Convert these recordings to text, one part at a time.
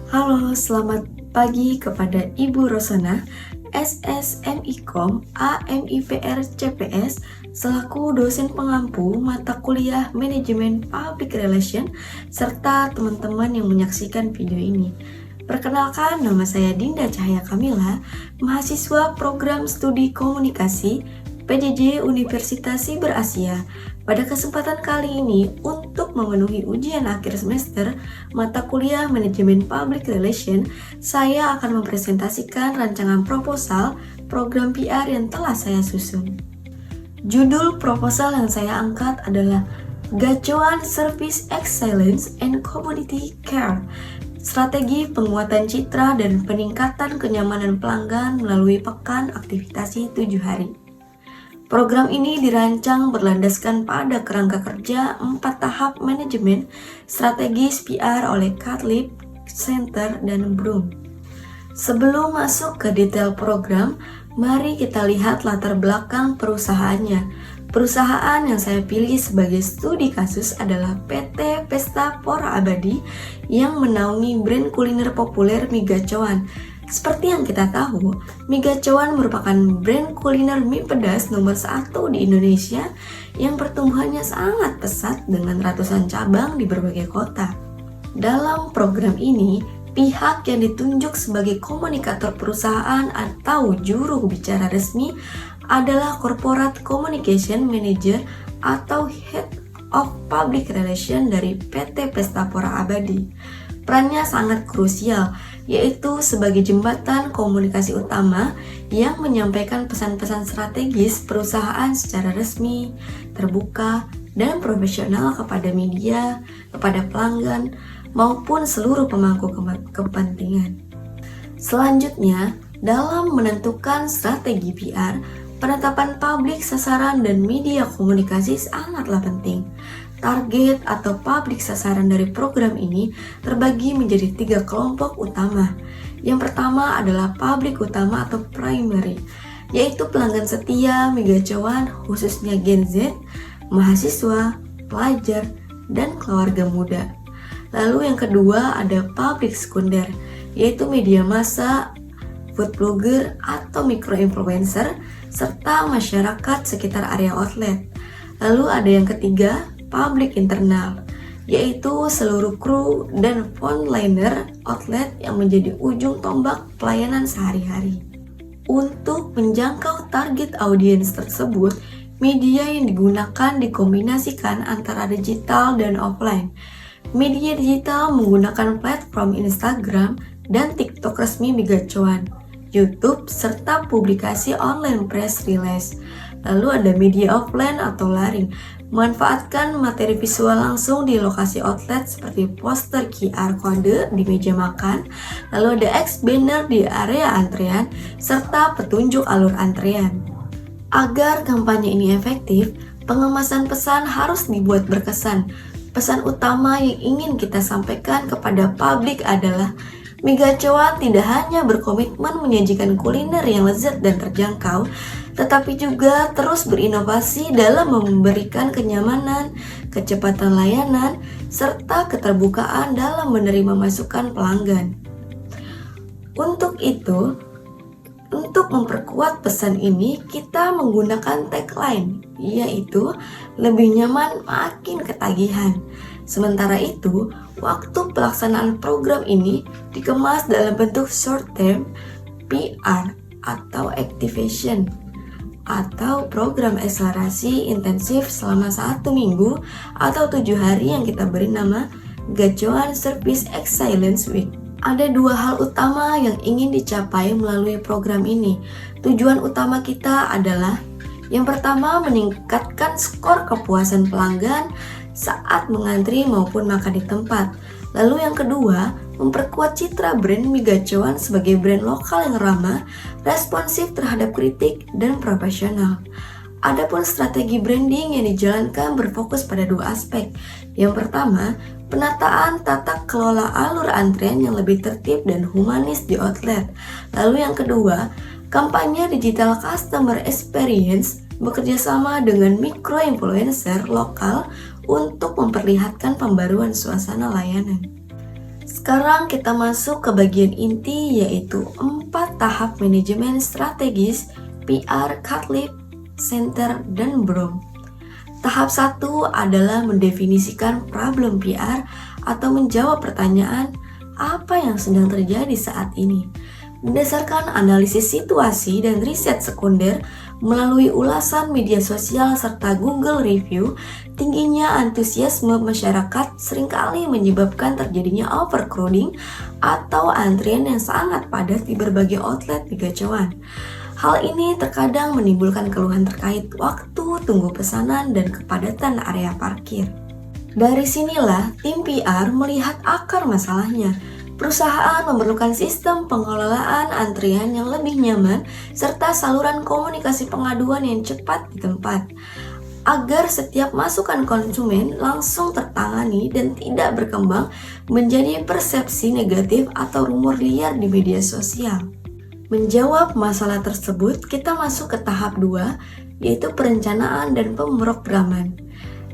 Halo, selamat pagi kepada Ibu Rosana, SSMIKOM AMIPR CPS, selaku dosen pengampu mata kuliah Manajemen Public Relation, serta teman-teman yang menyaksikan video ini. Perkenalkan, nama saya Dinda Cahaya Kamila, mahasiswa program studi komunikasi PJJ Universitas Siber Asia. Pada kesempatan kali ini, untuk memenuhi ujian akhir semester mata kuliah Manajemen Public Relation, saya akan mempresentasikan rancangan proposal program PR yang telah saya susun. Judul proposal yang saya angkat adalah Gacuan Service Excellence and Community Care, strategi penguatan citra dan peningkatan kenyamanan pelanggan melalui pekan aktivitasi 7 hari. Program ini dirancang berlandaskan pada kerangka kerja 4 tahap manajemen strategis PR oleh Catlip, Center, dan Broom. Sebelum masuk ke detail program, mari kita lihat latar belakang perusahaannya. Perusahaan yang saya pilih sebagai studi kasus adalah PT Pesta Pora Abadi yang menaungi brand kuliner populer mie gacoan. Seperti yang kita tahu, mie gacoan merupakan brand kuliner mie pedas nomor 1 di Indonesia yang pertumbuhannya sangat pesat dengan ratusan cabang di berbagai kota. Dalam program ini, pihak yang ditunjuk sebagai komunikator perusahaan atau juru bicara resmi adalah Corporate Communication Manager atau Head of Public Relation dari PT Pesta Pora Abadi. Perannya sangat krusial, yaitu sebagai jembatan komunikasi utama yang menyampaikan pesan-pesan strategis perusahaan secara resmi, terbuka, dan profesional kepada media, kepada pelanggan, maupun seluruh pemangku kepentingan. Selanjutnya, dalam menentukan strategi PR, penetapan publik sasaran dan media komunikasi sangatlah penting. Target atau publik sasaran dari program ini terbagi menjadi 3 kelompok utama. Yang pertama adalah publik utama atau primary, yaitu pelanggan setia mie gacoan khususnya Gen Z, mahasiswa, pelajar, dan keluarga muda. Lalu yang kedua ada publik sekunder, yaitu media massa, food blogger atau micro-influencer, serta masyarakat sekitar area outlet. Lalu ada yang ketiga, publik internal, yaitu seluruh kru dan frontliner outlet yang menjadi ujung tombak pelayanan sehari-hari. Untuk menjangkau target audiens tersebut, media yang digunakan dikombinasikan antara digital dan offline. Media digital menggunakan platform Instagram dan TikTok resmi mie gacoan, YouTube, serta publikasi online press release. Lalu ada media offline atau laring, memanfaatkan materi visual langsung di lokasi outlet seperti poster QR kode di meja makan, lalu ada X banner di area antrean, serta petunjuk alur antrean. Agar kampanye ini efektif, pengemasan pesan harus dibuat berkesan. Pesan utama yang ingin kita sampaikan kepada publik adalah mie gacoan tidak hanya berkomitmen menyajikan kuliner yang lezat dan terjangkau, tetapi juga terus berinovasi dalam memberikan kenyamanan, kecepatan layanan, serta keterbukaan dalam menerima masukan pelanggan. Untuk itu, untuk memperkuat pesan ini, kita menggunakan tagline, yaitu lebih nyaman makin ketagihan. Sementara itu, waktu pelaksanaan program ini dikemas dalam bentuk short term PR atau activation atau program akselerasi intensif selama 1 minggu atau 7 hari yang kita beri nama Gacuan Service Excellence Week. Ada 2 hal utama yang ingin dicapai melalui program ini. Tujuan utama kita adalah yang pertama, meningkatkan skor kepuasan pelanggan saat mengantri maupun makan di tempat. Lalu yang kedua, memperkuat citra brand mie gacoan sebagai brand lokal yang ramah, responsif terhadap kritik, dan profesional. Adapun strategi branding yang dijalankan berfokus pada 2 aspek. Yang pertama, penataan tata kelola alur antrean yang lebih tertib dan humanis di outlet. Lalu yang kedua, kampanye digital customer experience bekerjasama dengan micro-influencer lokal untuk memperlihatkan pembaruan suasana layanan. Sekarang kita masuk ke bagian inti, yaitu 4 tahap manajemen strategis PR, Catlip, Center, dan Broom. Tahap 1 adalah mendefinisikan problem PR atau menjawab pertanyaan apa yang sedang terjadi saat ini. Berdasarkan analisis situasi dan riset sekunder melalui ulasan media sosial serta Google Review, tingginya antusiasme masyarakat seringkali menyebabkan terjadinya overcrowding atau antrian yang sangat padat di berbagai outlet di Gacuan. Hal ini terkadang menimbulkan keluhan terkait waktu tunggu pesanan dan kepadatan area parkir. Dari sinilah tim PR melihat akar masalahnya. Perusahaan memerlukan sistem pengelolaan antrian yang lebih nyaman serta saluran komunikasi pengaduan yang cepat di tempat, agar setiap masukan konsumen langsung tertangani dan tidak berkembang menjadi persepsi negatif atau rumor liar di media sosial. Menjawab masalah tersebut, kita masuk ke tahap 2, yaitu perencanaan dan pemrograman,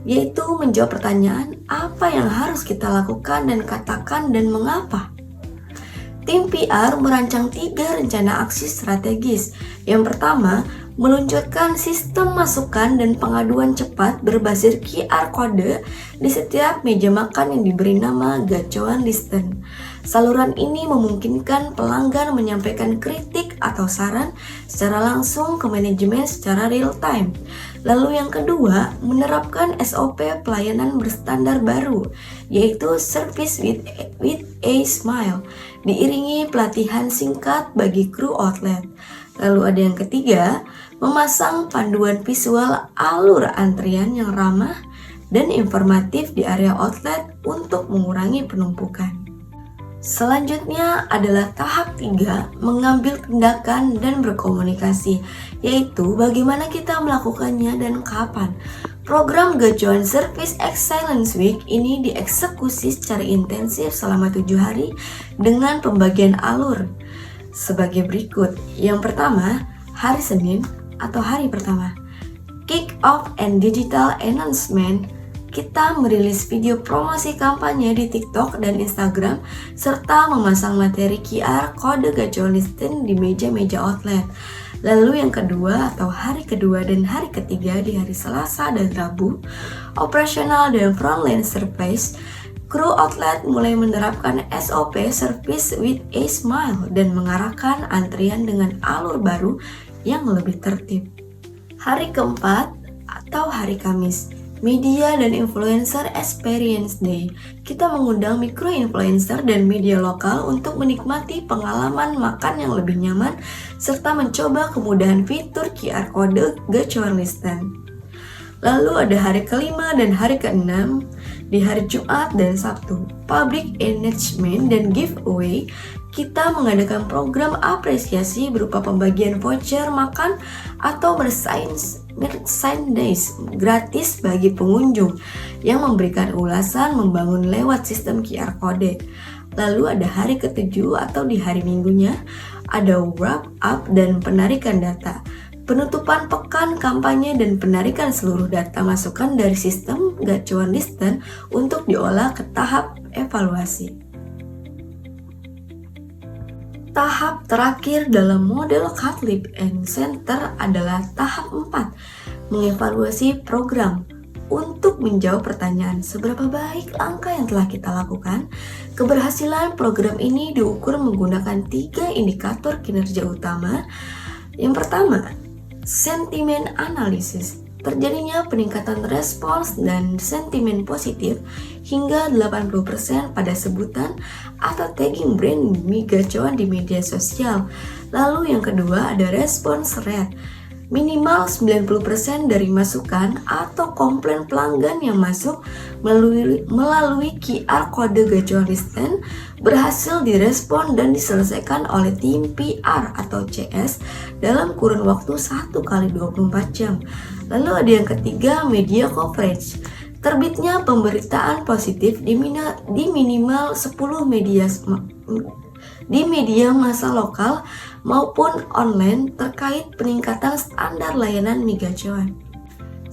yaitu menjawab pertanyaan apa yang harus kita lakukan dan katakan dan mengapa. Tim PR merancang 3 rencana aksi strategis. Yang pertama, meluncurkan sistem masukan dan pengaduan cepat berbasis QR kode di setiap meja makan yang diberi nama Gacuan Listen. Saluran ini memungkinkan pelanggan menyampaikan kritik atau saran secara langsung ke manajemen secara real time. Lalu yang kedua, menerapkan SOP pelayanan berstandar baru, yaitu Service with a Smile, diiringi pelatihan singkat bagi kru outlet. Lalu ada yang ketiga, memasang panduan visual alur antrian yang ramah dan informatif di area outlet untuk mengurangi penumpukan. Selanjutnya adalah tahap 3, mengambil tindakan dan berkomunikasi, yaitu bagaimana kita melakukannya dan kapan. Program Gacuan Service Excellence Week ini dieksekusi secara intensif selama 7 hari dengan pembagian alur sebagai berikut. Yang pertama, hari Senin atau hari pertama, Kick Off and Digital Announcement. Kita merilis video promosi kampanye di TikTok dan Instagram serta memasang materi QR kode Gacuan Listen di meja-meja outlet. Lalu yang kedua atau hari kedua dan hari ketiga di hari Selasa dan Rabu, operasional dan frontline service. Kru outlet mulai menerapkan SOP Service with a Smile dan mengarahkan antrian dengan alur baru yang lebih tertib. Hari keempat atau hari Kamis, Media dan Influencer Experience Day. Kita mengundang mikro-influencer dan media lokal untuk menikmati pengalaman makan yang lebih nyaman serta mencoba kemudahan fitur QR kode Gacuan Listen. Lalu ada hari kelima dan hari keenam. Di hari Jumat dan Sabtu, Public Engagement dan Giveaway, kita mengadakan program apresiasi berupa pembagian voucher makan atau merchandise gratis bagi pengunjung yang memberikan ulasan membangun lewat sistem QR kode. Lalu ada hari ketujuh atau di hari minggunya, ada wrap up dan penarikan data, penutupan pekan kampanye dan penarikan seluruh data masukan dari sistem Gacuan Listen untuk diolah ke tahap evaluasi. Tahap terakhir dalam model Catlip and Center adalah tahap 4, mengevaluasi program. Untuk menjawab pertanyaan seberapa baik langkah yang telah kita lakukan, keberhasilan program ini diukur menggunakan 3 indikator kinerja utama. Yang pertama, sentimen analisis. Terjadinya peningkatan respons dan sentimen positif hingga 80% pada sebutan atau tagging brand mie Gacuan di media sosial. Lalu yang kedua ada respons rate. Minimal 90% dari masukan atau komplain pelanggan yang masuk melalui QR kode Gacuan Listen berhasil direspon dan diselesaikan oleh tim PR atau CS dalam kurun waktu 1x24 jam. Lalu ada yang ketiga, media coverage. Terbitnya pemberitaan positif di minimal 10 media massa lokal maupun online terkait peningkatan standar layanan mie Gacuan.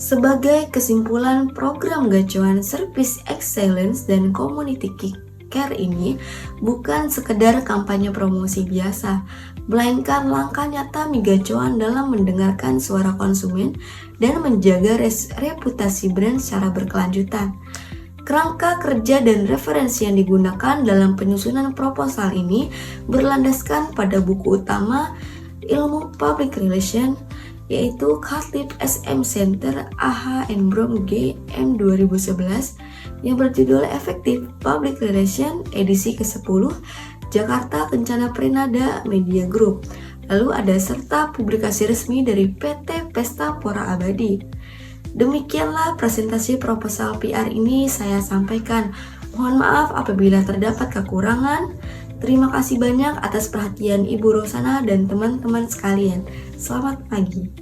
Sebagai kesimpulan program Gacuan Service Excellence dan Community Kick Care ini bukan sekedar kampanye promosi biasa, melainkan langkah nyata Miga Cuan dalam mendengarkan suara konsumen dan menjaga reputasi brand secara berkelanjutan. Kerangka kerja dan referensi yang digunakan dalam penyusunan proposal ini berlandaskan pada buku utama ilmu public relation, yaitu Catlip SM Center AH and Brom G M 2011 yang berjudul Effective Public Relation edisi ke-10 Jakarta Kencana Prenada Media Group. Lalu ada serta publikasi resmi dari PT Pesta Pora Abadi. Demikianlah presentasi proposal PR ini saya sampaikan. Mohon maaf apabila terdapat kekurangan. Terima kasih banyak atas perhatian Ibu Rosana dan teman-teman sekalian. Selamat pagi.